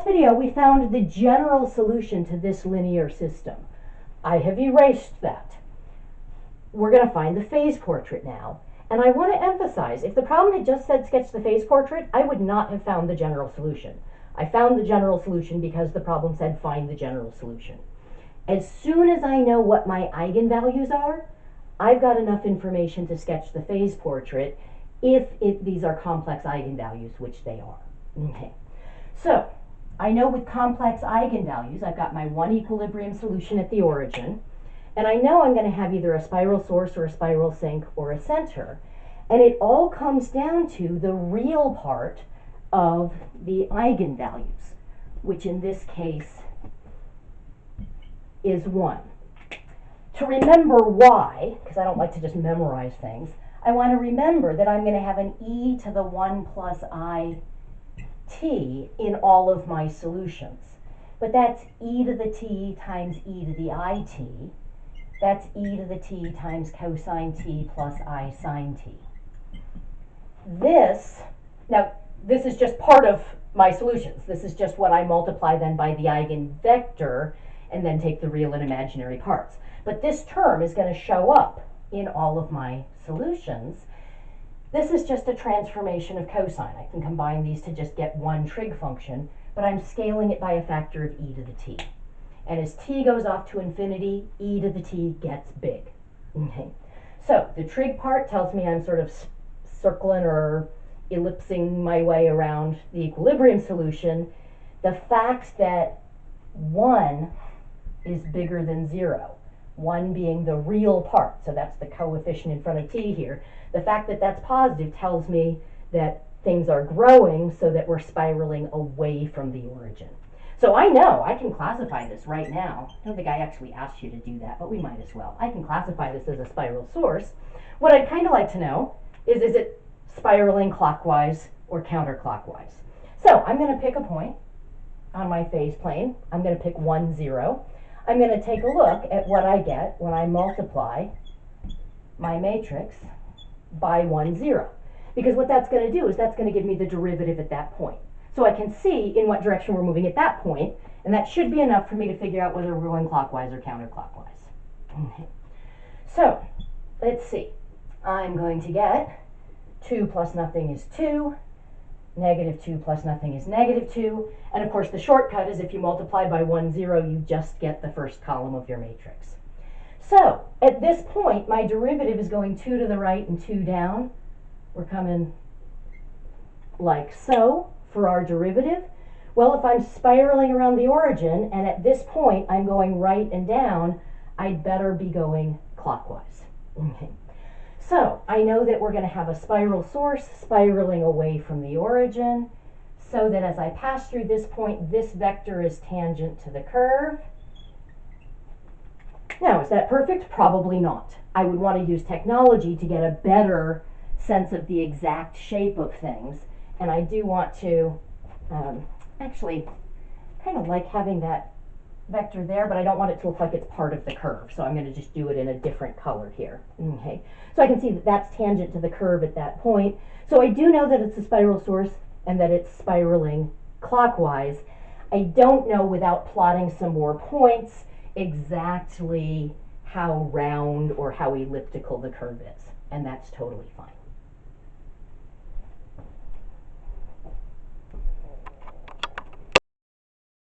video, we found the general solution to this linear system. I have erased that. We're going to find the phase portrait now. And I want to emphasize, if the problem had just said sketch the phase portrait, I would not have found the general solution. I found the general solution because the problem said find the general solution. As soon as I know what my eigenvalues are, I've got enough information to sketch the phase portrait if these are complex eigenvalues, which they are. Okay. So, I know with complex eigenvalues, I've got my one equilibrium solution at the origin, and I know I'm going to have either a spiral source or a spiral sink or a center, and it all comes down to the real part of the eigenvalues, which in this case is 1. To remember why, because I don't like to just memorize things, I want to remember that I'm going to have an e to the 1 plus I t in all of my solutions. But that's e to the t times e to the it. That's e to the t times cosine t plus I sine t. This is just part of my solutions. This is just what I multiply then by the eigenvector and then take the real and imaginary parts. But this term is going to show up in all of my solutions. This is just a transformation of cosine. I can combine these to just get one trig function, but I'm scaling it by a factor of e to the t. And as t goes off to infinity, e to the t gets big. Okay. So the trig part tells me I'm sort of circling or ellipsing my way around the equilibrium solution. The fact that 1 is bigger than 0, 1 being the real part, so that's the coefficient in front of t here. The fact that that's positive tells me that things are growing so that we're spiraling away from the origin. So I know I can classify this right now. I don't think I actually asked you to do that, but we might as well. I can classify this as a spiral source. What I'd kind of like to know is it spiraling clockwise or counterclockwise? So I'm going to pick a point on my phase plane. I'm going to pick 1, 0. I'm going to take a look at what I get when I multiply my matrix by 1, 0. Because what that's going to do is that's going to give me the derivative at that point. So I can see in what direction we're moving at that point, and that should be enough for me to figure out whether we're going clockwise or counterclockwise. Okay. So, let's see. I'm going to get 2 plus nothing is 2, negative 2 plus nothing is negative 2, and of course the shortcut is if you multiply by 1, 0, you just get the first column of your matrix. So, at this point, my derivative is going 2 to the right and 2 down. We're coming like so for our derivative. Well, if I'm spiraling around the origin, and at this point I'm going right and down, I'd better be going clockwise. Okay. So, I know that we're going to have a spiral source spiraling away from the origin, so that as I pass through this point, this vector is tangent to the curve. Now, is that perfect? Probably not. I would want to use technology to get a better sense of the exact shape of things, and I do want to actually kind of like having that vector there, but I don't want it to look like it's part of the curve, so I'm going to just do it in a different color here. Okay, so I can see that that's tangent to the curve at that point. So I do know that it's a spiral source and that it's spiraling clockwise. I don't know, without plotting some more points, exactly how round or how elliptical the curve is, and that's totally fine.